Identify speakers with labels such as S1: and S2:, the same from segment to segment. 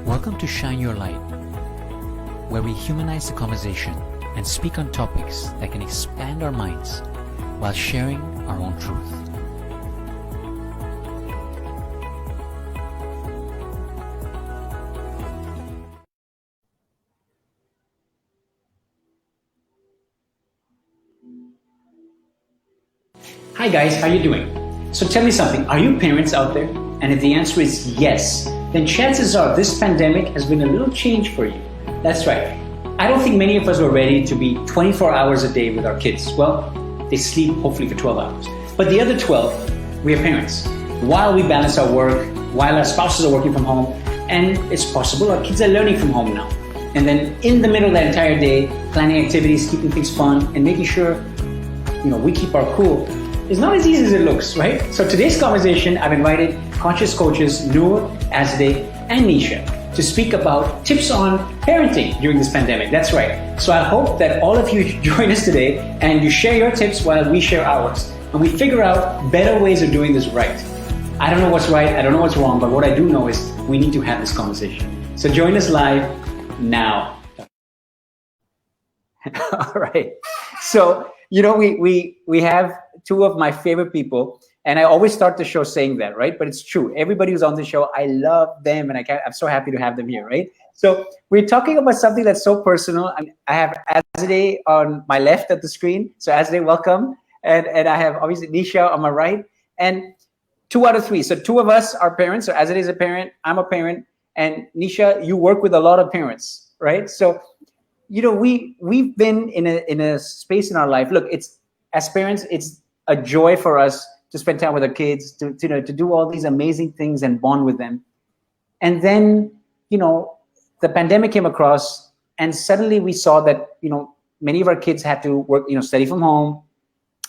S1: Welcome to Shine Your Light, where we humanize the conversation and speak on topics that can expand our minds while sharing our own truth.
S2: Hi guys, how you doing? So tell me something, are you parents out there? And if the answer is yes, then chances are this pandemic has been a little change for you. That's right. I don't think many of us were ready to be 24 hours a day with our kids. Well, they sleep hopefully for 12 hours. But the other 12, we are parents. While we balance our work, while our spouses are working from home, and it's possible our kids are learning from home now. And then in the middle of that entire day, planning activities, keeping things fun, and making sure we keep our cool is not as easy as it looks, right? So today's conversation, I've invited conscious coaches Noor, Azadeh, and Nisha to speak about tips on parenting during this pandemic. That's right. So I hope that all of you join us today and you share your tips while we share ours. And we figure out better ways of doing this right. I don't know what's right, I don't know what's wrong, but what I do know is we need to have this conversation. So join us live now. All right. So, we have two of my favorite people, and I always start the show saying that, right? But it's true. Everybody who's on the show, I love them, and I'm so happy to have them here, right? So we're talking about something that's so personal. I have Azadeh on my left at the screen. So Azadeh, welcome. And I have obviously Nisha on my right, and 2 out of 3. So 2 of us are parents. So Azadeh is a parent, I'm a parent, and Nisha, you work with a lot of parents, right? So we've been in a space in our life. Look, as parents, it's a joy for us to spend time with our kids, to do all these amazing things and bond with them. And then, the pandemic came across, and suddenly we saw that, many of our kids had to work, study from home,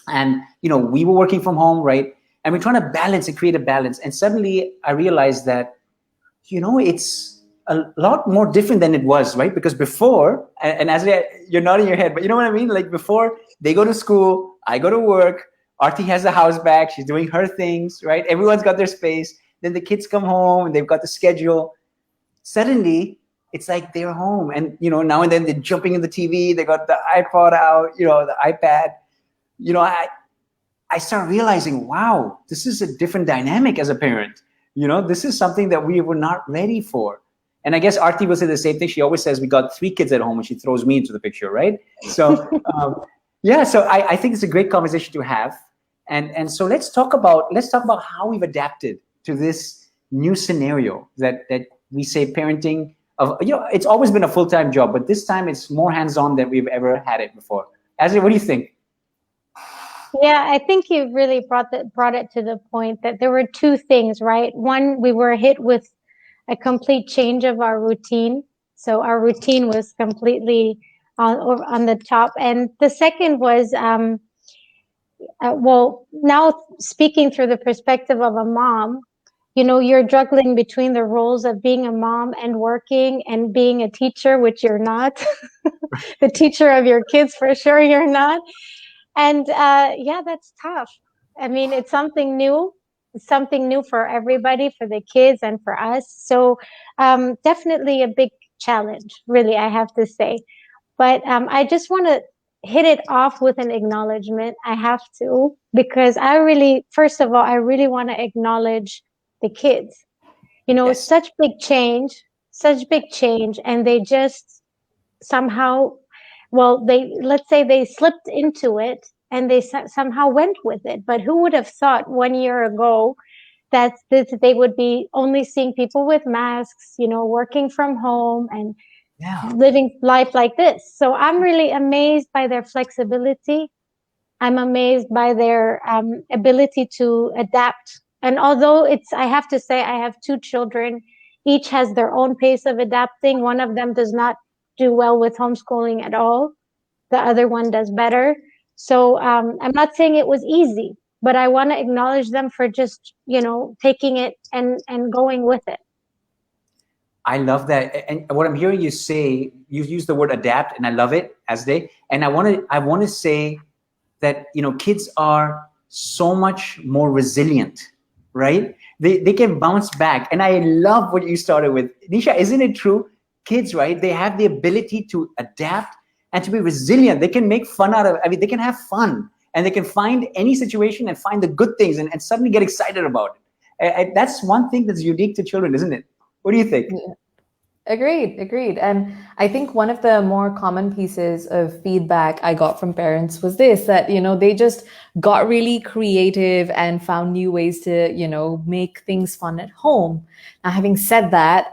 S2: and, we were working from home, right? And we're trying to balance and create a balance. And suddenly I realized that, it's a lot more different than it was, right? Because before, and as you're nodding your head, but you know what I mean? Like before, they go to school, I go to work, Arti has the house back, she's doing her things, right? Everyone's got their space. Then the kids come home and they've got the schedule. Suddenly, it's like they're home. And, now and then they're jumping in the TV, they got the iPod out, the iPad. I start realizing, wow, this is a different dynamic as a parent. This is something that we were not ready for. And I guess Arti will say the same thing. She always says we got 3 kids at home, and she throws me into the picture, right? So, so I think it's a great conversation to have. And so let's talk about how we've adapted to this new scenario that we say parenting of, it's always been a full-time job, but this time it's more hands-on than we've ever had it before. Azadeh, what do you think?
S3: Yeah, I think you really brought it to the point that there were 2 things, right? One, we were hit with a complete change of our routine. So our routine was completely on the top. And the second was, now speaking through the perspective of a mom, you're juggling between the roles of being a mom and working and being a teacher, which you're not. The teacher of your kids, for sure, you're not. And that's tough. I mean, it's something new. It's something new for everybody, for the kids and for us. So definitely a big challenge, really, I have to say. But I just want to hit it off with an acknowledgement. I have to, because first of all, I really want to acknowledge the kids.
S2: Yes.
S3: Such big change, and they just somehow, let's say they slipped into it and they somehow went with it. But who would have thought 1 year ago that they would be only seeing people with masks, working from home and living life like this. So I'm really amazed by their flexibility. I'm amazed by their ability to adapt. And although I have to say, I have 2 children, each has their own pace of adapting. One of them does not do well with homeschooling at all. The other one does better. So I'm not saying it was easy, but I want to acknowledge them for just, taking it and going with it.
S2: I love that. And what I'm hearing you say, you use the word adapt, and I love it, Azadeh. And I want to say that, kids are so much more resilient right? They can bounce back. And I love what you started with. Nisha, isn't it true? Kids, right? They have the ability to adapt and to be resilient. They can make fun out of, I mean, they can have fun and they can find any situation and find the good things and suddenly get excited about it. And that's one thing that's unique to children, isn't it? What do you think?
S4: Yeah. Agreed. And I think one of the more common pieces of feedback I got from parents was this, that, they just got really creative and found new ways to, make things fun at home. Now, having said that,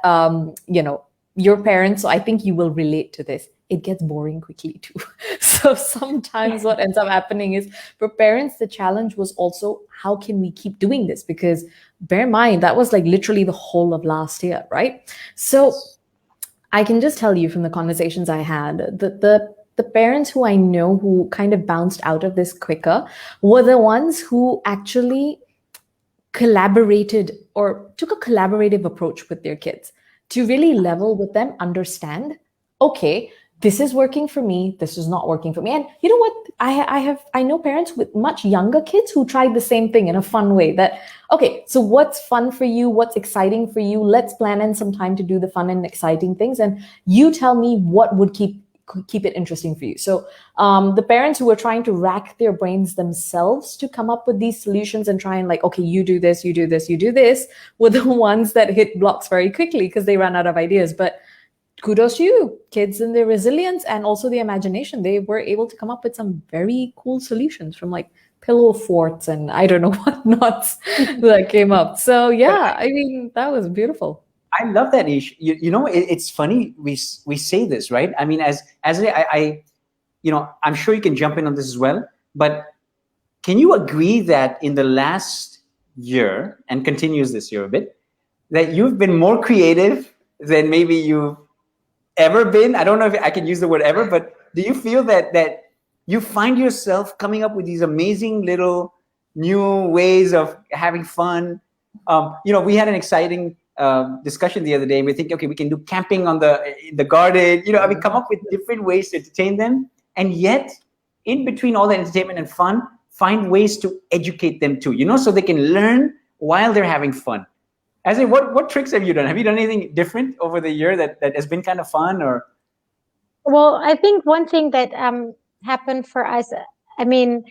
S4: your parents, so I think you will relate to this. It gets boring quickly too. So sometimes what ends up happening is for parents, the challenge was also, how can we keep doing this? Because bear in mind, that was like literally the whole of last year, right? So I can just tell you from the conversations I had that the parents who I know who kind of bounced out of this quicker were the ones who actually collaborated or took a collaborative approach with their kids to really level with them, understand, okay, this is working for me, this is not working for me. And you know what? I know parents with much younger kids who tried the same thing in a fun way, that, okay, so what's fun for you? What's exciting for you? Let's plan in some time to do the fun and exciting things. And you tell me what would keep it interesting for you. So the parents who were trying to rack their brains themselves to come up with these solutions and try and like, okay, you do this, you do this, you do this, were the ones that hit blocks very quickly because they ran out of ideas. But kudos to you, kids and their resilience and also the imagination. They were able to come up with some very cool solutions, from like pillow forts and I don't know what knots that came up. So yeah, I mean, that was beautiful.
S2: I love that, Ish. It's funny we say this, right? I mean, as I I'm sure you can jump in on this as well. But can you agree that in the last year, and continues this year a bit, that you've been more creative than maybe you've ever been? I don't know if I can use the word ever, but do you feel that you find yourself coming up with these amazing little new ways of having fun? We had an exciting discussion the other day, and we think, okay, we can do camping in the garden. We come up with different ways to entertain them, and yet in between all the entertainment and fun, find ways to educate them too. So they can learn while they're having fun. As in, what tricks have you done? Have you done anything different over the year that has been kind of fun? Or
S3: Well, I think one thing that happened for us, I mean,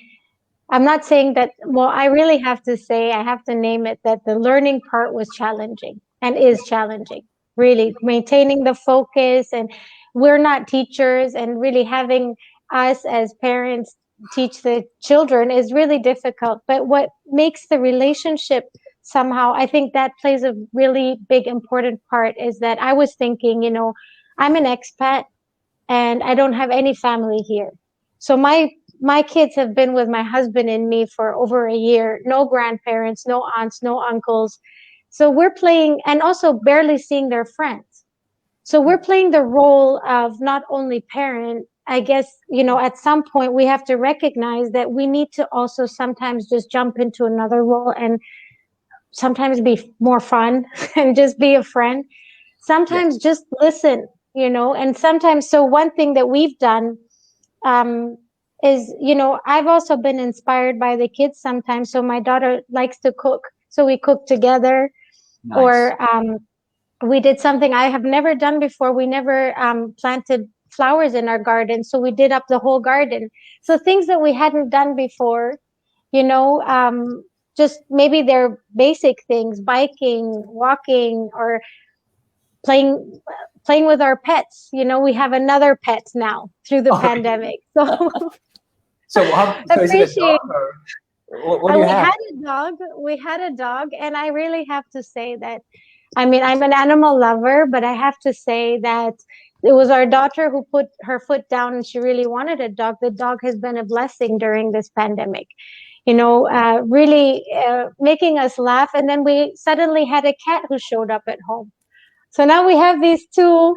S3: I'm not saying that, well, I really have to say, I have to name it, that the learning part was challenging and is challenging, really maintaining the focus. And we're not teachers, and really having us as parents teach the children is really difficult. But what makes the relationship somehow, I think that plays a really big, important part, is that I was thinking, I'm an expat and I don't have any family here. So my kids have been with my husband and me for over a year, no grandparents, no aunts, no uncles. So we're playing, and also barely seeing their friends. So we're playing the role of not only parent, I guess, at some point we have to recognize that we need to also sometimes just jump into another role and sometimes be more fun and just be a friend. Sometimes just listen, and sometimes, so one thing that we've done is, I've also been inspired by the kids sometimes. So my daughter likes to cook, so we cook together. Nice. Or we did something I have never done before. We never planted flowers in our garden, so we did up the whole garden. So things that we hadn't done before, just maybe they're basic things, biking, walking, or playing with our pets. We have another pet now through the pandemic. So
S2: is it a dog, or what do you have?
S3: We had a dog, and I really have to say that, I mean, I'm an animal lover, but I have to say that it was our daughter who put her foot down, and she really wanted a dog. The dog has been a blessing during this pandemic, really making us laugh. And then we suddenly had a cat who showed up at home. So now we have these two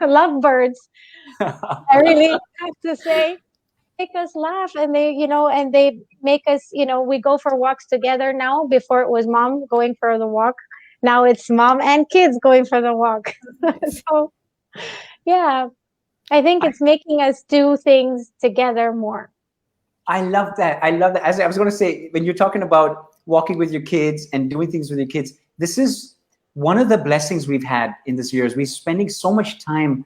S3: lovebirds. I really have to say, make us laugh, and they make us, we go for walks together now. Before it was mom going for the walk. Now it's mom and kids going for the walk. So, yeah, I think it's making us do things together more.
S2: I love that. As I was going to say, when you're talking about walking with your kids and doing things with your kids. This is one of the blessings we've had in this year, is we're spending so much time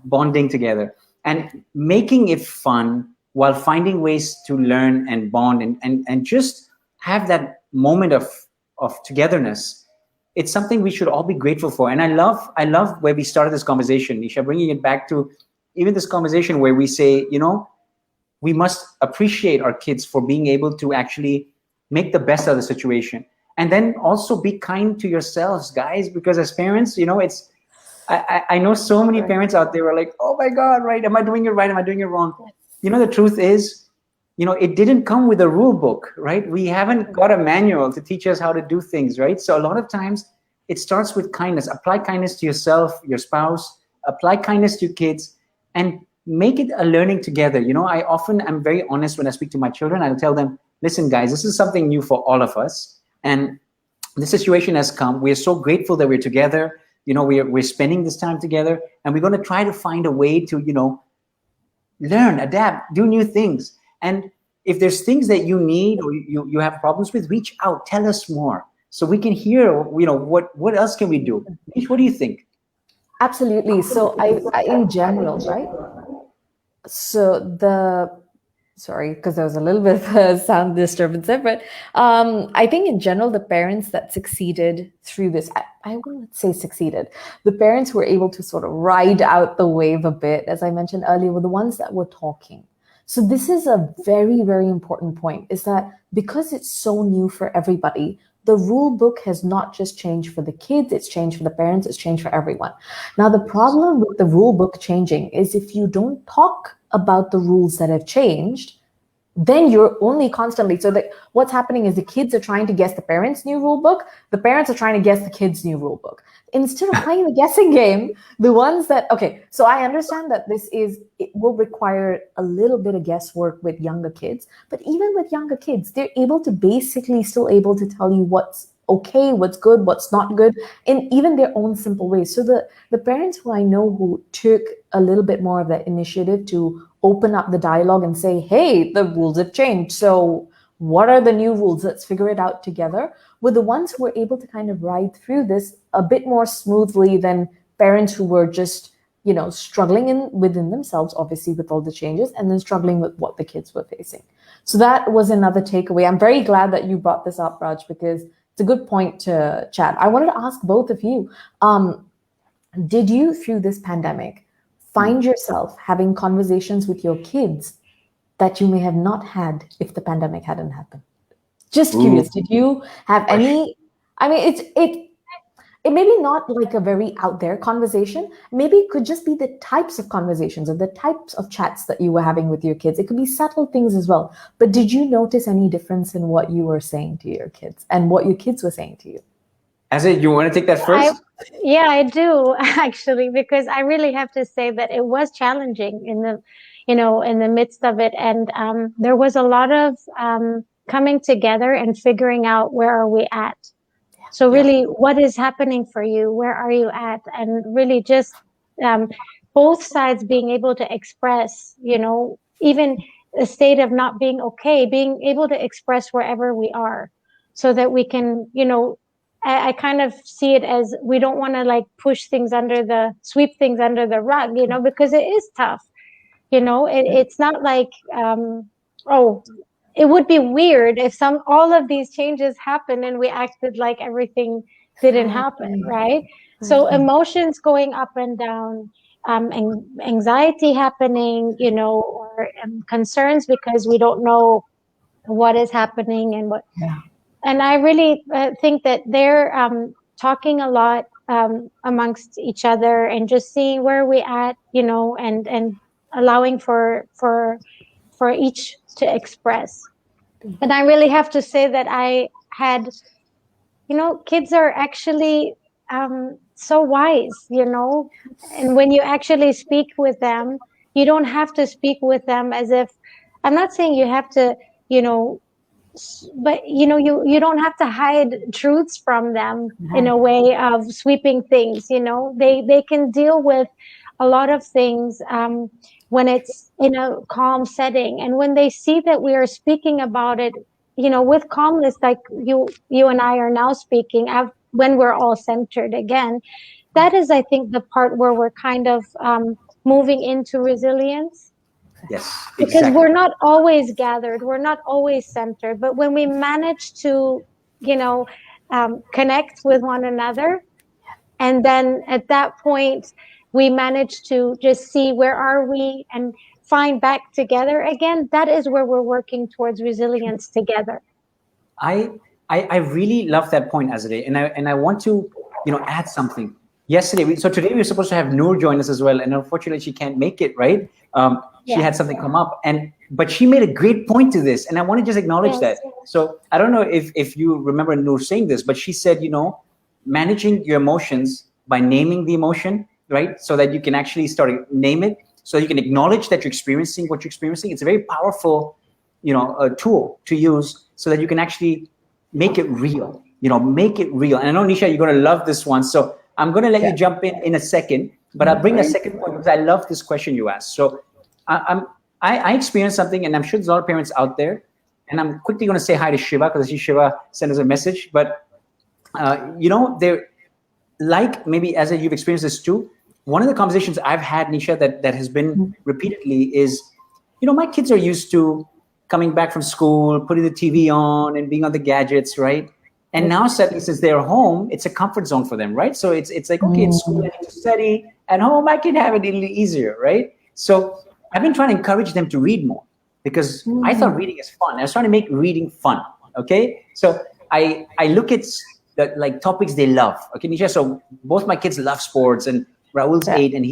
S2: bonding together and making it fun while finding ways to learn and bond and just have that moment of togetherness. It's something we should all be grateful for. And I love where we started this conversation, Nisha, bringing it back to even this conversation where we say, you know, we must appreciate our kids for being able to actually make the best of the situation. And then also be kind to yourselves, guys, because as parents, you know, it's, I know so many parents out there are like, oh my God, right? Am I doing it right? Am I doing it wrong? You know, the truth is, you know, it didn't come with a rule book, right? We haven't got a manual to teach us how to do things, right? So a lot of times it starts with kindness. Apply kindness to yourself, your spouse, apply kindness to your kids, and make it a learning together. You know, I often am very honest when I speak to my children. I'll tell them, listen, guys, this is something new for all of us. And the situation has come. We're so grateful that we're together. You know, we're spending this time together, and we're going to try to find a way to, you know, learn, adapt, do new things. And if there's things that you need or you have problems with, reach out, tell us more so we can hear, you know, what else can we do? Nish, what do you think?
S4: Absolutely. So I in general, right? So sorry, because there was a little bit of a sound disturbance there, but I think in general, the parents that succeeded through this, I wouldn't say succeeded, the parents who were able to sort of ride out the wave a bit, as I mentioned earlier, were the ones that were talking. So this is a very, very important point, is that because it's so new for everybody, the rule book has not just changed for the kids, it's changed for the parents, it's changed for everyone. Now, the problem with the rule book changing is if you don't talk about the rules that have changed, then you're only constantly, so that what's happening is the kids are trying to guess the parents' new rule book, the parents are trying to guess the kids' new rule book. Instead of playing the guessing game, the ones that, okay, so I understand that it will require a little bit of guesswork with younger kids, but even with younger kids, they're able to basically still able to tell you what's okay, what's good, what's not good, in even their own simple ways. So the parents who I know who took a little bit more of that initiative to open up the dialogue and say, hey, the rules have changed. So what are the new rules? Let's figure it out together. Were the ones who were able to kind of ride through this a bit more smoothly than parents who were just, you know, struggling within themselves, obviously with all the changes, and then struggling with what the kids were facing. So that was another takeaway. I'm very glad that you brought this up, Raj, because it's a good point to chat. I wanted to ask both of you, did you, through this pandemic, find yourself having conversations with your kids that you may have not had if the pandemic hadn't happened? Just curious, did you have any, I mean, it may be not like a very out there conversation. Maybe it could just be the types of conversations or the types of chats that you were having with your kids. It could be subtle things as well. But did you notice any difference in what you were saying to your kids and what your kids were saying to you?
S2: Azadeh, you want to take that first?
S3: Yeah, I do actually, because I really have to say that it was challenging in the midst of it. And there was a lot of coming together and figuring out, where are we at? So really, what is happening for you? Where are you at? And really just both sides being able to express, you know, even a state of not being okay, being able to express wherever we are so that we can, you know, I kind of see it as we don't want to like sweep things under the rug, you know, because it is tough. You know, it's not like, it would be weird if all of these changes happened and we acted like everything didn't happen, right? So emotions going up and down, anxiety happening, you know, or concerns because we don't know what is happening and what.
S4: Yeah.
S3: And I really think that they're talking a lot amongst each other and just seeing where we at, you know, and allowing for each to express. And I really have to say that I had, you know, kids are actually so wise, you know, and when you actually speak with them, you don't have to speak with them as if, I'm not saying you have to, you know, but you know, you don't have to hide truths from them in a way of sweeping things, you know. They can deal with a lot of things when it's in a calm setting, and when they see that we are speaking about it with calmness, like you and I are now speaking, when we're all centered again, that is, I think, the part where we're kind of moving into resilience.
S2: Yes,
S3: Because
S2: exactly.
S3: we're not always gathered, we're not always centered, but when we manage to, connect with one another, and then at that point we manage to just see where are we and find back together again, that is where we're working towards resilience together.
S2: I I really love that point, Azadeh, and I want to add something. Yesterday, so today we were supposed to have Noor join us as well, and unfortunately she can't make it. Right? She
S3: Yeah.
S2: had something come up, but she made a great point to this, and I want to just acknowledge that.
S3: Yes.
S2: So I don't know if you remember Noor saying this, but she said, managing your emotions by naming the emotion, right? So that you can actually start to name it, so you can acknowledge that you're experiencing what you're experiencing. It's a very powerful, a tool to use so that you can actually make it real, make it real. And I know, Nisha, you're going to love this one. So I'm going to let you jump in a second, but I'll bring a second point because I love this question you asked. So I experienced something, and I'm sure there's a lot of parents out there, and I'm quickly going to say hi to Shiva because I see Shiva sent us a message. But, they're like, maybe as you've experienced this too, one of the conversations I've had, Nisha, that has been repeatedly is, my kids are used to coming back from school, putting the TV on and being on the gadgets, right? And now suddenly, since they're home, it's a comfort zone for them, right? So it's like, okay, it's school, I need to study. At home, I can have it a little easier, right? So I've been trying to encourage them to read more because I thought reading is fun. I was trying to make reading fun, okay? So I look at the like topics they love, okay, Nisha? So both my kids love sports, and Raul's 8, and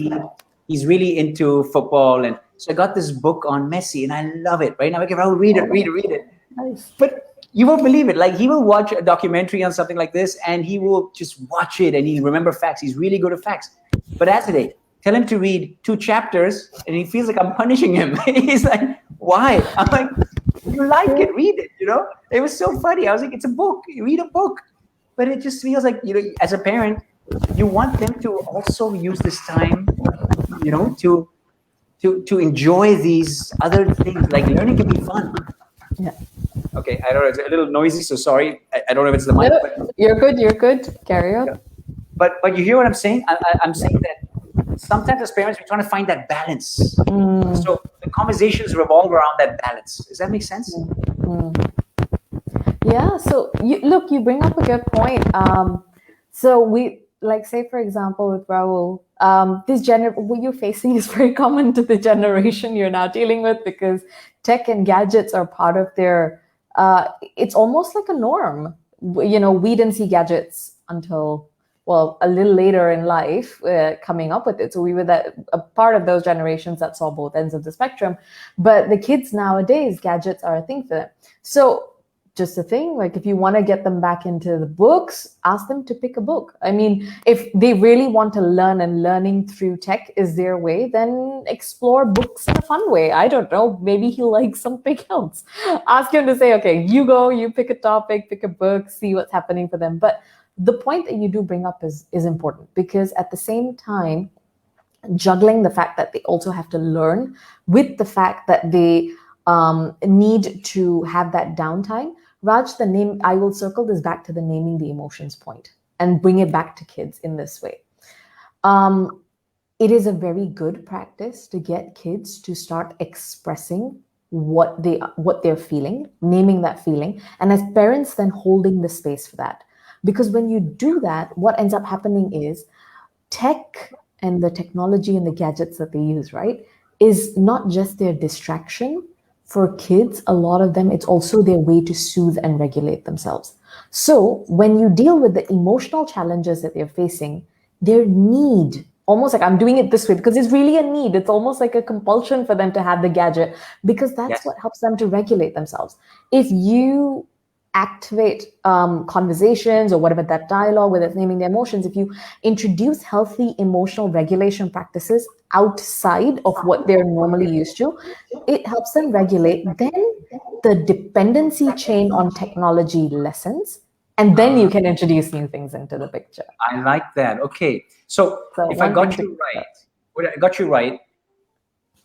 S2: he's really into football. And so I got this book on Messi, and I love it, right? Now, okay, Raul, read it.
S4: Nice.
S2: But you won't believe it. Like, he will watch a documentary on something like this, and he will just watch it, and he remember facts. He's really good at facts. But as today, tell him to read 2 chapters, and he feels like I'm punishing him. He's like, why? I'm like, you like it, read it, It was so funny. I was like, it's a book. You read a book. But it just feels like, as a parent, you want them to also use this time, to enjoy these other things. Like, learning can be fun.
S4: Yeah.
S2: Okay, I don't know. It's a little noisy, so sorry. I don't know if it's the mic.
S4: No,
S2: But
S4: you're good. Carry on.
S2: But you hear what I'm saying? I'm saying that sometimes as parents, we're trying to find that balance. So the conversations revolve around that balance. Does that make sense?
S4: Yeah, so you bring up a good point. So we, like, say for example with Raul, what you're facing is very common to the generation you're now dealing with, because tech and gadgets are part of their. It's almost like a norm. We didn't see gadgets until, well, a little later in life, coming up with it. So we were a part of those generations that saw both ends of the spectrum. But the kids nowadays, gadgets are a thing for them. So just a thing, like, if you want to get them back into the books, ask them to pick a book. I mean, if they really want to learn, and learning through tech is their way, then explore books in a fun way. I don't know, maybe he'll like something else. Ask him to say, okay, you pick a topic, pick a book, see what's happening for them. But the point that you do bring up is important, because at the same time, juggling the fact that they also have to learn with the fact that they need to have that downtime. Raj, I will circle this back to the naming the emotions point and bring it back to kids in this way. It is a very good practice to get kids to start expressing what they're feeling, naming that feeling, and as parents then holding the space for that. Because when you do that, what ends up happening is tech and the technology and the gadgets that they use, right, is not just their distraction. For kids, a lot of them, it's also their way to soothe and regulate themselves. So when you deal with the emotional challenges that they're facing, their need, almost like, I'm doing it this way because it's really a need. It's almost like a compulsion for them to have the gadget, because that's what helps them to regulate themselves. If you activate conversations or whatever, that dialogue, whether it's naming the emotions, if you introduce healthy emotional regulation practices outside of what they're normally used to, it helps them regulate. Then the dependency chain on technology lessens, and then you can introduce new things into the picture.
S2: I like that. Okay, so if I got you right,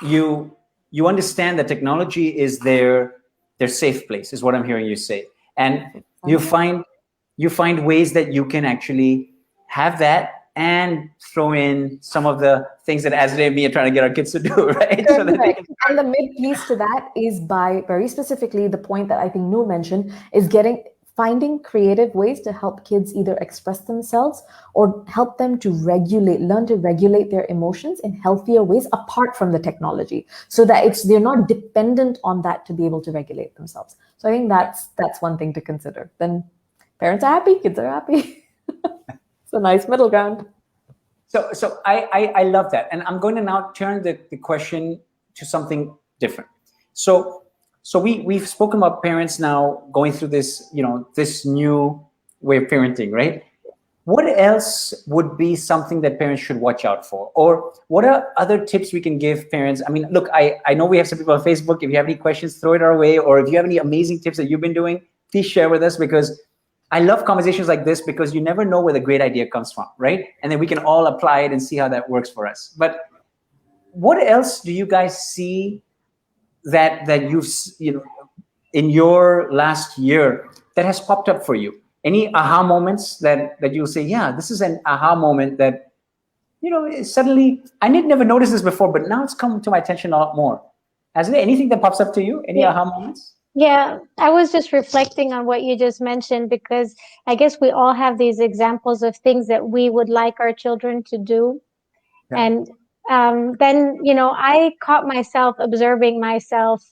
S2: you understand that technology is there their safe place, is what I'm hearing you say. And you find ways that you can actually have that and throw in some of the things that Azadeh and me are trying to get our kids to do, right? So that they can
S4: And the mid piece to that is by very specifically the point that I think Noor mentioned is finding creative ways to help kids either express themselves or help them to learn to regulate their emotions in healthier ways apart from the technology, so that they're not dependent on that to be able to regulate themselves. So I think that's one thing to consider. Then parents are happy, kids are happy. It's a nice middle ground.
S2: So I love that. And I'm going to now turn the question to something different. So we've spoken about parents now going through this, this new way of parenting, right? What else would be something that parents should watch out for? Or what are other tips we can give parents? I mean, look, I know we have some people on Facebook. If you have any questions, throw it our way. Or if you have any amazing tips that you've been doing, please share with us, because I love conversations like this, because you never know where the great idea comes from, right? And then we can all apply it and see how that works for us. But what else do you guys see that you've, in your last year that has popped up for you? Any aha moments that you'll say, yeah, this is an aha moment that, suddenly I never noticed this before, but now it's come to my attention a lot more. Is there anything that pops up to you? Any aha moments?
S3: Yeah, I was just reflecting on what you just mentioned, because I guess we all have these examples of things that we would like our children to do. Yeah. And then, I caught myself observing myself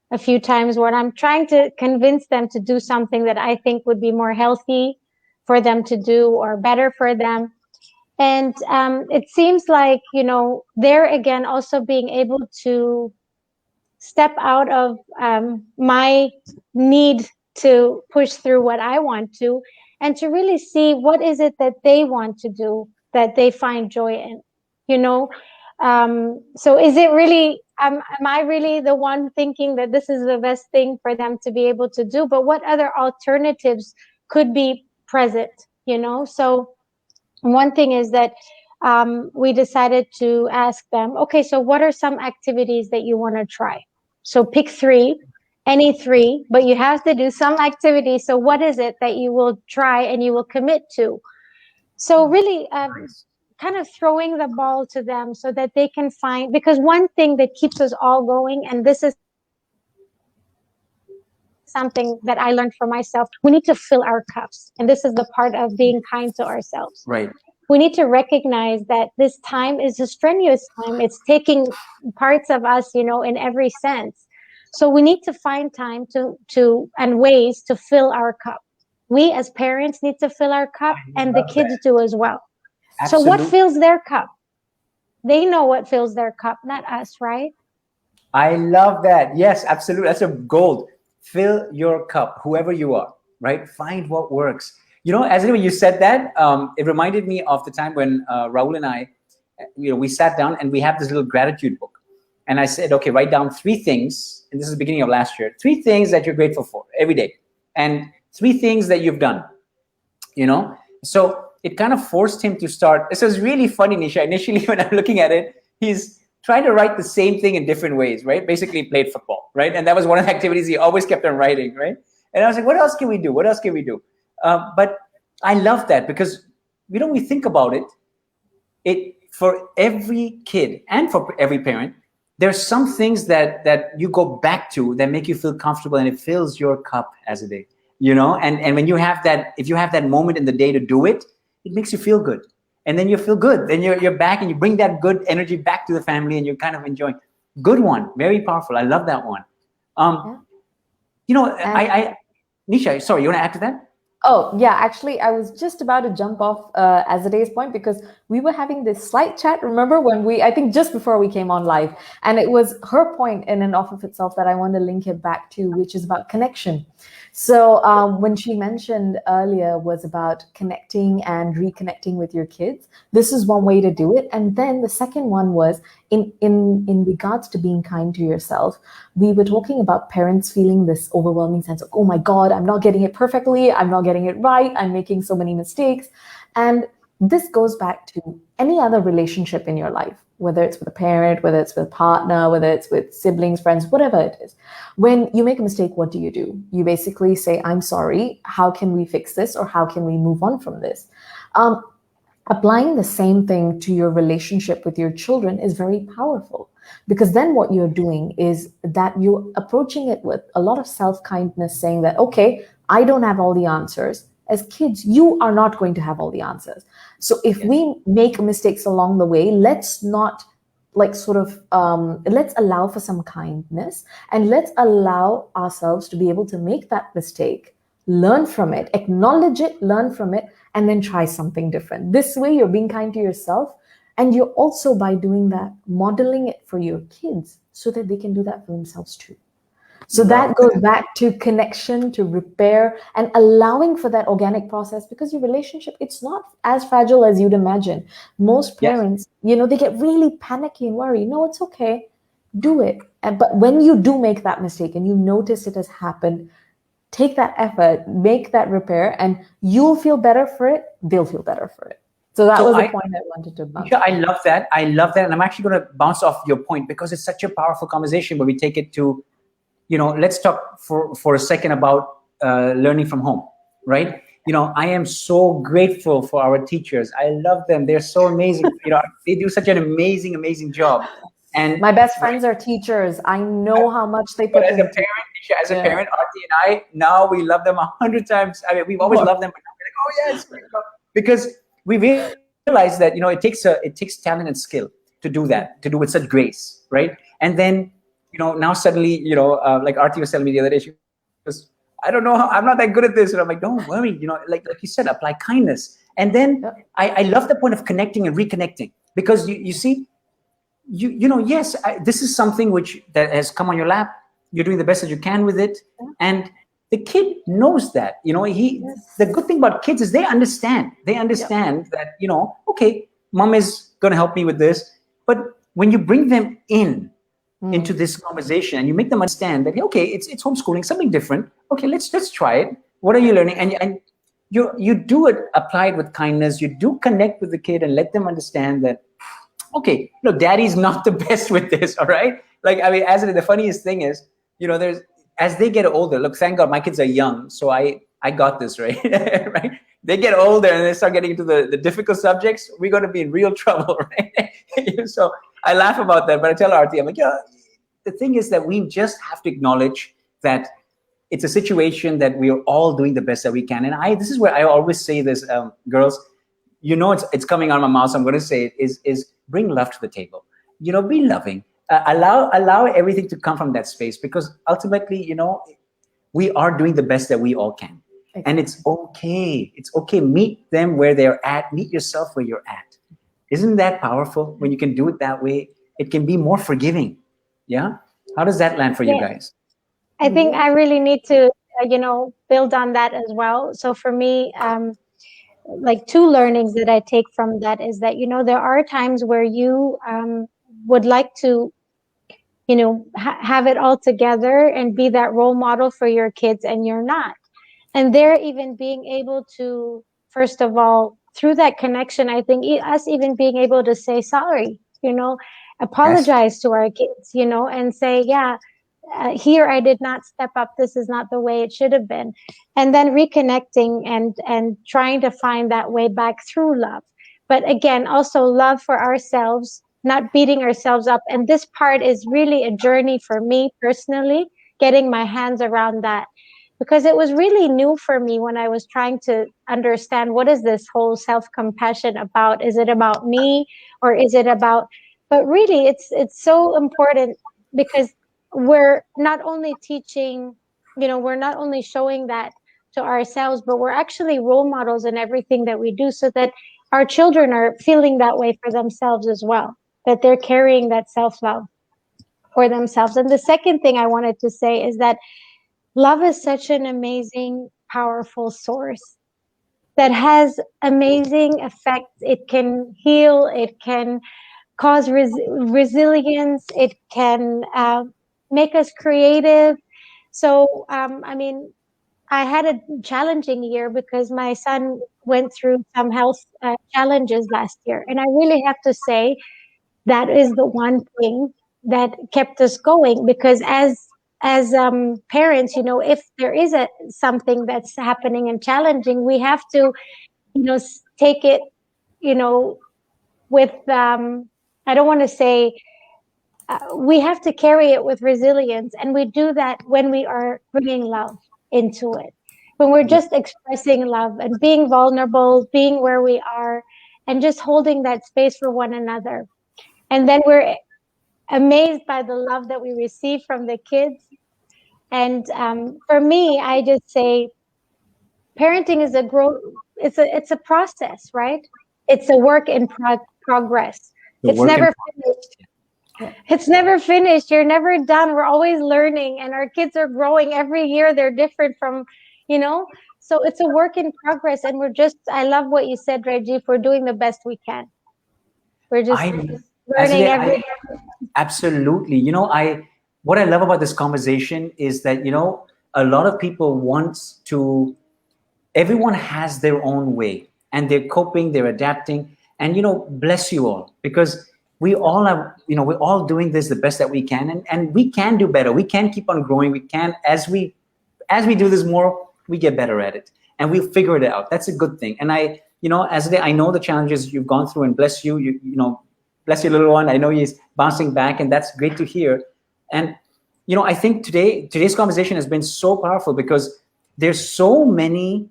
S3: a few times when I'm trying to convince them to do something that I think would be more healthy for them to do or better for them. And it seems like, they're again also being able to step out of my need to push through what I want to, and to really see what is it that they want to do that they find joy in, so is it really, am I really the one thinking that this is the best thing for them to be able to do? But what other alternatives could be present, So one thing is that we decided to ask them, okay, so what are some activities that you want to try? So pick any three, but you have to do some activity. So what is it that you will try and you will commit to? So really kind of throwing the ball to them so that they can find, because one thing that keeps us all going, and this is something that I learned for myself, we need to fill our cups. And this is the part of being kind to ourselves.
S2: Right.
S3: We need to recognize that this time is a strenuous time. It's taking parts of us, in every sense. So we need to find time to and ways to fill our cup. We as parents need to fill our cup, and the kids do as well. Absolutely. So what fills their cup? They know what fills their cup, not us, right?
S2: I love that. Yes, absolutely. That's a gold. Fill your cup, whoever you are, right? Find what works. As when you said that, it reminded me of the time when Rahul and I, we sat down and we have this little gratitude book. And I said, okay, write down 3 things. And this is the beginning of last year. 3 things that you're grateful for every day. And 3 things that you've done, So it kind of forced him to start. This was really funny, Nisha. Initially, when I'm looking at it, he's trying to write the same thing in different ways, right? Basically played football, right? And that was one of the activities he always kept on writing, right? And I was like, what else can we do? What else can we do? But I love that, because we think about it for every kid and for every parent, there's some things that you go back to that make you feel comfortable, and it fills your cup as a day, and when you have that, if you have that moment in the day to do it, it makes you feel good. And then you feel good. Then you're back and you bring that good energy back to the family and you're kind of enjoying. Good one. Very powerful. I love that one. Nisha, sorry, you want to add to that?
S4: Oh, yeah, actually, I was just about to jump off Azadeh's point, because we were having this slight chat, remember, I think just before we came on live, and it was her point in and of itself that I want to link it back to, which is about connection. So when she mentioned earlier was about connecting and reconnecting with your kids, this is one way to do it. And then the second one was in regards to being kind to yourself. We were talking about parents feeling this overwhelming sense of, oh my God, I'm not getting it perfectly. I'm not getting it right. I'm making so many mistakes. And this goes back to any other relationship in your life, whether it's with a parent, whether it's with a partner, whether it's with siblings, friends, whatever it is. When you make a mistake, what do? You basically say, I'm sorry, how can we fix this, or how can we move on from this? Applying the same thing to your relationship with your children is very powerful, because then what you're doing is that you're approaching it with a lot of self-kindness, saying that, okay, I don't have all the answers. As kids, you are not going to have all the answers. So if we make mistakes along the way, let's not let's allow for some kindness, and let's allow ourselves to be able to make that mistake, learn from it, acknowledge it, learn from it, and then try something different. This way, you're being kind to yourself, and you're also, by doing that, modeling it for your kids so that they can do that for themselves too. So that goes back to connection, to repair, and allowing for that organic process, because your relationship, it's not as fragile as you'd imagine. Most parents, they get really panicky and worry. No, it's okay. Do it. But when you do make that mistake and you notice it has happened, take that effort, make that repair, and you'll feel better for it. They'll feel better for it. So that was the point I wanted to bounce.
S2: I love that. I love that. And I'm actually going to bounce off your point, because it's such a powerful conversation where we take it to, let's talk for a second about learning from home, right? I am so grateful for our teachers. I love them. They're so amazing. They do such an amazing, amazing job. And
S4: my best friends are teachers. I know how much they put in.
S2: As a parent, Aarti and I, now we love them 100 times. I mean, we've always loved them, but now we're like, oh yes, because we realize that it takes talent and skill to do that, to do with such grace, right? And then now suddenly like Aarti was telling me the other day, she goes, I don't know how, I'm not that good at this, and I'm like, don't worry, like you said, apply kindness. And then I love the point of connecting and reconnecting, because you see, yes, this is something that has come on your lap. You're doing the best that you can with it, and the kid knows that. The good thing about kids is they understand. They understand that okay, mom is going to help me with this. But when you bring them into this conversation and you make them understand that okay, it's homeschooling, something different. Okay, let's try it. What are you learning? And you do it, apply it with kindness. You do connect with the kid and let them understand that okay, look, daddy's not the best with this. All right, like I mean, the funniest thing is. There's, as they get older, look, thank God my kids are young, so I got this, right? Right? They get older and they start getting into the difficult subjects, we're going to be in real trouble, right? So I laugh about that, but I tell Aarti, I'm like, the thing is that we just have to acknowledge that it's a situation that we are all doing the best that we can. And this is where I always say this, girls, it's coming out of my mouth, so I'm going to say it, is bring love to the table. Be loving. Allow everything to come from that space, because ultimately, we are doing the best that we all can. Exactly. And it's okay. It's okay. Meet them where they're at. Meet yourself where you're at. Isn't that powerful? When you can do it that way, it can be more forgiving. Yeah. How does that land for you guys?
S3: I think I really need to, build on that as well. So for me, like two learnings that I take from that is that, there are times where you would like to have it all together and be that role model for your kids, and you're not. And they're even being able to, first of all, through that connection, I think us even being able to say sorry, apologize to our kids, and say, here I did not step up. This is not the way it should have been. And then reconnecting and trying to find that way back through love. But again, also love for ourselves, not beating ourselves up. And this part is really a journey for me personally, getting my hands around that, because it was really new for me when I was trying to understand what is this whole self-compassion about? Is it about me, or is it about, but really it's so important, because we're not only teaching, we're not only showing that to ourselves, but we're actually role models in everything that we do, so that our children are feeling that way for themselves as well, that they're carrying that self-love for themselves. And the second thing I wanted to say is that love is such an amazing, powerful source that has amazing effects. It can heal, it can cause resilience, it can make us creative. So, I had a challenging year because my son went through some health challenges last year. And I really have to say that is the one thing that kept us going, because as parents, you know, if there is something that's happening and challenging, we have to, you know, take it, you know, with I don't want to say we have to carry it with resilience, and we do that when we are bringing love into it, when we're just expressing love and being vulnerable, being where we are, and just holding that space for one another. And then we're amazed by the love that we receive from the kids. And for me, I just say parenting is it's a process, right? It's a work in progress. It's never finished. It's never finished. You're never done. We're always learning, and our kids are growing every year. They're different from, you know, so it's a work in progress. And I love what you said, Reggie, we're doing the best we can. We're just learning every day.
S2: Absolutely. You know, what I love about this conversation is that, you know, a lot of people everyone has their own way, and they're coping, they're adapting, and, you know, bless you all, because we all have, you know, we're all doing this the best that we can, and we can do better. We can keep on growing. We can, as we do this more, we get better at it, and we'll figure it out. That's a good thing. And you know, Azadeh, I know the challenges you've gone through, and bless you, you know, bless your little one. I know he's bouncing back, and that's great to hear. And, you know, I think today's conversation has been so powerful, because there's so many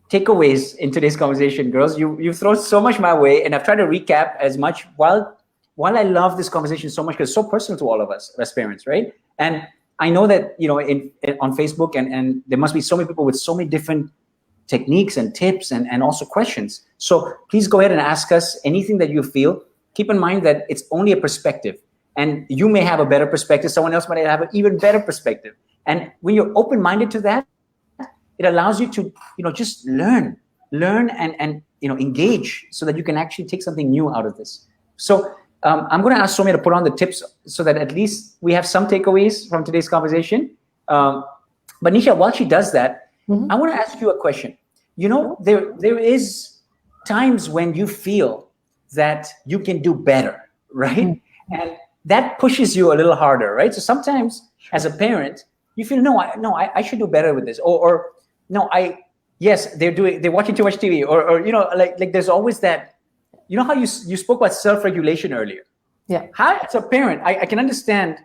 S2: takeaways in today's conversation, girls. You've thrown so much my way, and I've tried to recap as much. While I love this conversation so much, because it's so personal to all of us as parents, right? And I know that, you know, on Facebook, and there must be so many people with so many different techniques and tips and also questions. So please go ahead and ask us anything that you feel. Keep in mind that it's only a perspective, and you may have a better perspective. Someone else might have an even better perspective. And when you're open-minded to that, it allows you to, you know, just learn and, you know, engage, so that you can actually take something new out of this. So I'm going to ask Soumya to put on the tips, so that at least we have some takeaways from today's conversation. But Nisha, while she does that, I want to ask you a question. You know, there is times when you feel that you can do better, right? And that pushes you a little harder, right? So sometimes as a parent, you feel, I should do better with this, or no, yes, they're watching too much TV, or you know, like there's always that. You know how you spoke about self-regulation earlier?
S4: Yeah.
S2: How, as a parent, I can understand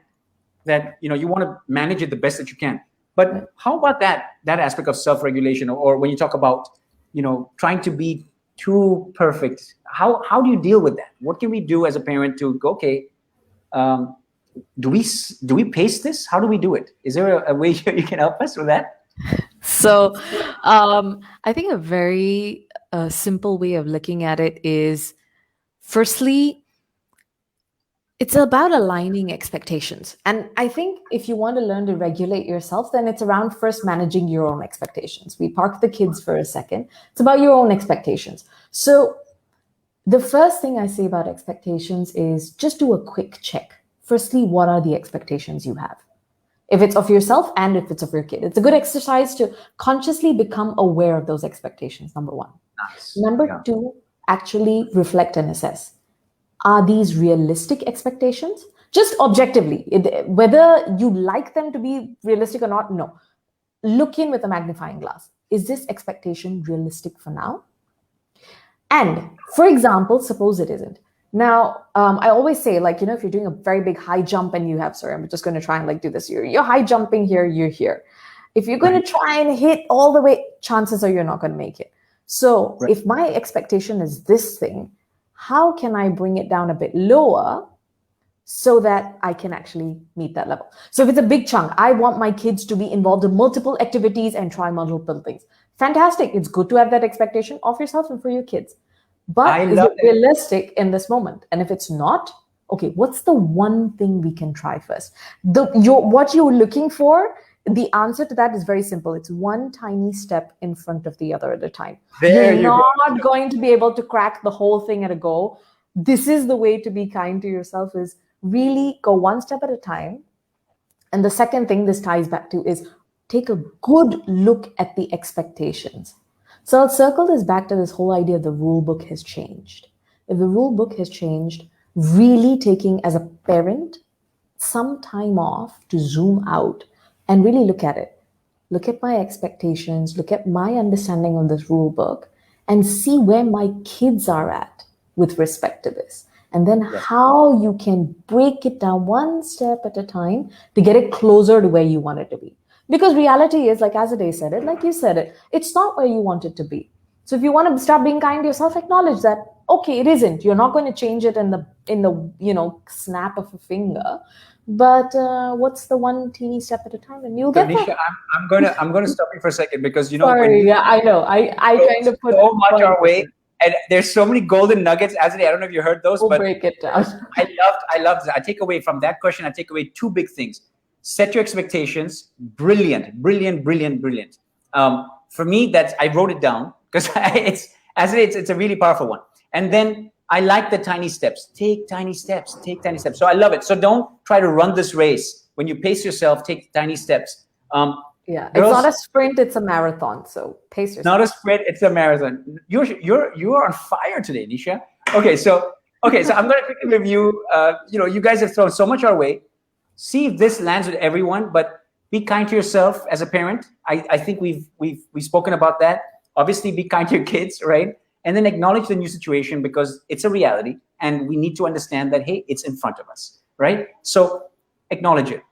S2: that, you know, you want to manage it the best that you can. But how about that aspect of self-regulation, or when you talk about, you know, trying to be too perfect? How do you deal with that? What can we do as a parent to go, okay, do we pace this? How do we do it? Is there a way you can help us with that?
S4: So I think a very simple way of looking at it is, firstly, it's about aligning expectations. And I think if you want to learn to regulate yourself, then it's around first managing your own expectations. We park the kids for a second. It's about your own expectations. So the first thing I say about expectations is just do a quick check. Firstly, what are the expectations you have? If it's of yourself and if it's of your kid. It's a good exercise to consciously become aware of those expectations, number one.
S2: Nice.
S4: Number two, actually reflect and assess. Are these realistic expectations? Just objectively, whether you like them to be realistic or not, no. Look in with a magnifying glass. Is this expectation realistic for now? And for example, suppose it isn't. Now, I always say, like, you know, if you're doing a very big high jump and I'm just going to try and like do this. You're high jumping here, you're here. If you're going to try and hit all the way, chances are you're not going to make it. So if my expectation is this thing, how can I bring it down a bit lower so that I can actually meet that level? So if it's a big chunk, I want my kids to be involved in multiple activities and try multiple things. Fantastic. It's good to have that expectation of yourself and for your kids. But is it realistic in this moment? And if it's not, okay, what's the one thing we can try first? What you're looking for, the answer to that is very simple. It's one tiny step in front of the other at a time. You're not going to be able to crack the whole thing at a go. This is the way to be kind to yourself, is really go one step at a time. And the second thing this ties back to is take a good look at the expectations. So I'll circle this back to this whole idea the rule book has changed. If the rule book has changed, really taking as a parent some time off to zoom out and really look at it. Look at my expectations, look at my understanding of this rule book, and see where my kids are at with respect to this. And then how you can break it down one step at a time to get it closer to where you want it to be. Because reality is, like Azadeh said it, like you said it, it's not where you want it to be. So if you want to start being kind to yourself, acknowledge that, okay, it isn't. You're not going to change it in the snap of a finger. But what's the one teeny step at a time, and you'll get
S2: Nisha,
S4: there.
S2: I'm gonna stop you for a second, because
S4: Sorry, I know. I kind of put
S2: so much our way, and there's so many golden nuggets. Azadeh, I don't know if you heard those, but
S4: break it down.
S2: I loved it. I take away from that question. I take away two big things. Set your expectations. Brilliant. For me, I wrote it down because it's a really powerful one. And then I like the tiny steps. Take tiny steps. So I love it. So don't try to run this race. When you pace yourself, take tiny steps.
S4: It's not a sprint, it's a marathon. So pace yourself.
S2: Not a sprint, it's a marathon. You're on fire today, Nisha. Okay, so I'm going to quickly review. You guys have thrown so much our way. See if this lands with everyone, but be kind to yourself as a parent. I think we've spoken about that. Obviously, be kind to your kids, right? And then acknowledge the new situation, because it's a reality, and we need to understand that, hey, it's in front of us, right? So acknowledge it.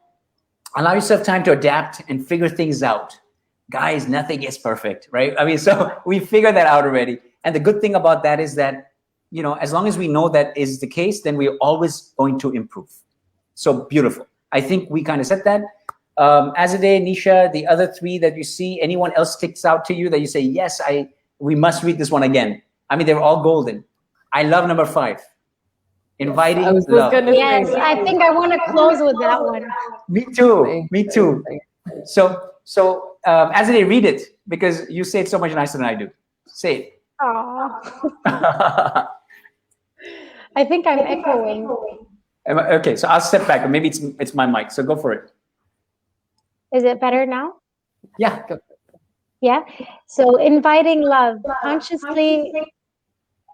S2: Allow yourself time to adapt and figure things out. Guys, nothing is perfect, right? I mean, so we figured that out already. And the good thing about that is that, as long as we know that is the case, then we're always going to improve. So beautiful. I think we kind of said that. Azadeh, Nisha, the other three that you see, anyone else sticks out to you that you say, yes, we must read this one again? I mean, they're all golden. I love number 5. Inviting love.
S3: Yes, I think I want to close with that one.
S2: Me too. So Azadeh, read it, because you say it so much nicer than I do. Say it.
S3: Aww. I think I'm echoing.
S2: Okay, so I'll step back. Maybe it's my mic. So go for it.
S3: Is it better now?
S2: Yeah.
S3: Yeah. So inviting love consciously.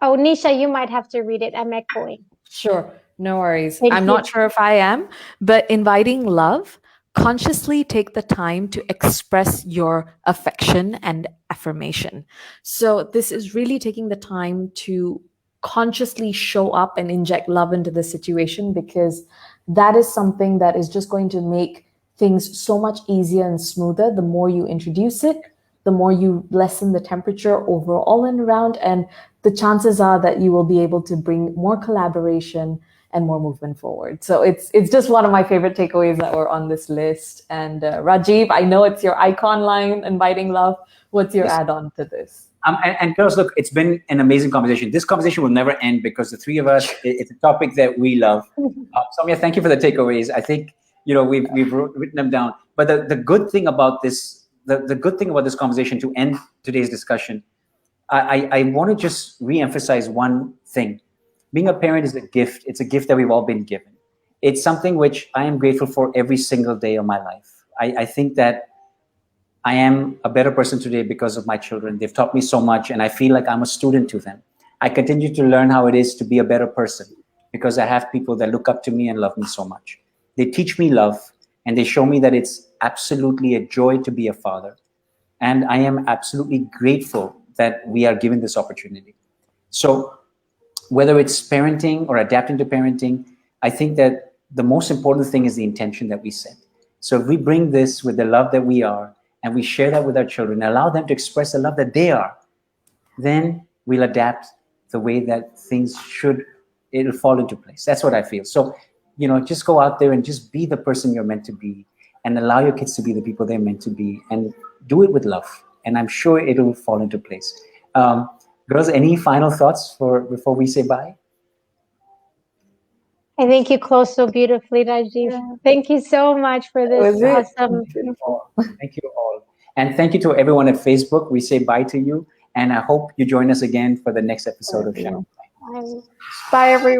S3: Oh, Nisha, you might have to read it. I'm echoing.
S4: Sure, no worries.
S3: Thank
S4: I'm
S3: you.
S4: not sure if I am, but inviting love, consciously take the time to express your affection and affirmation. So this is really taking the time to consciously show up and inject love into the situation, because that is something that is just going to make things so much easier and smoother. The more you introduce it, the more you lessen the temperature overall and around, and the chances are that you will be able to bring more collaboration and more movement forward. So it's just one of my favorite takeaways that were on this list. And Rajiv, I know it's your icon line, inviting love. What's your add-on to this?
S2: And girls, look, it's been an amazing conversation. This conversation will never end, because the three of us, it's a topic that we love. Soumya, thank you for the takeaways. I think, we've written them down. But the good thing about this, the good thing about this conversation, to end today's discussion, I want to just re-emphasize one thing. Being a parent is a gift. It's a gift that we've all been given. It's something which I am grateful for every single day of my life. I think that I am a better person today because of my children. They've taught me so much, and I feel like I'm a student to them. I continue to learn how it is to be a better person, because I have people that look up to me and love me so much. They teach me love, and they show me that it's absolutely a joy to be a father. And I am absolutely grateful that we are given this opportunity. So whether it's parenting or adapting to parenting, I think that the most important thing is the intention that we set. So if we bring this with the love that we are, and we share that with our children, allow them to express the love that they are, then we'll adapt the way that things it'll fall into place. That's what I feel. So, just go out there and just be the person you're meant to be, and allow your kids to be the people they're meant to be, and do it with love. And I'm sure it'll fall into place. Girls, any final thoughts before we say bye?
S3: I think you closed so beautifully, Rajiv. Thank you so much for this awesome.
S2: Thank you all. And thank you to everyone at Facebook. We say bye to you. And I hope you join us again for the next episode of Shine.
S3: Bye.
S4: Bye, everyone.